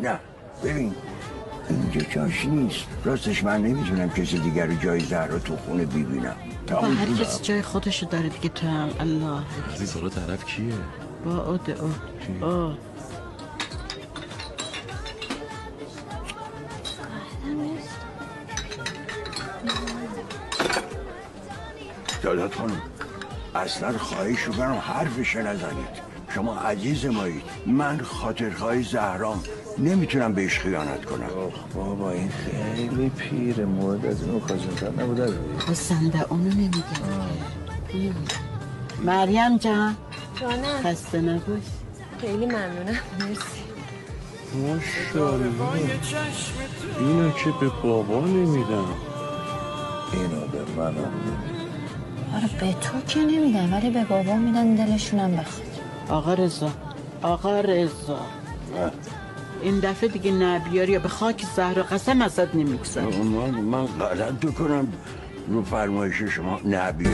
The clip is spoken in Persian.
نه ببین اینجا جاش نیست. راستش من نمیتونم کسی دیگر رو جای زهرا تو خونه ببینم. با هر کسی جای خودشو داره دیگه. تو هم الله این بالا طرف کیه؟ با او سعادت خانم اصلا خواهش میکنم حرفش نزنید. شما عزیز مایید. من خاطرخواه زهرام نمیتونم بهش خیانت کنم. بابا این خیلی پیره. مورد از این اوکازیون‌تر نبوده. خواستنده اونو نمیگم مریم جان جانم خسته نباش. خیلی ممنونم. مرسی. ماشاءالله اینو که به بابا نمیدم اینو به منم نمیدم. آره به تو که نمیدن ولی به بابا میدن دلشونم بخواد. آقا رضا این دفعه دیگه نبیاری یا به خاک زهرا قسم ازت نمیگذارم. من غلط بکنم رو فرمایش شما نبیار.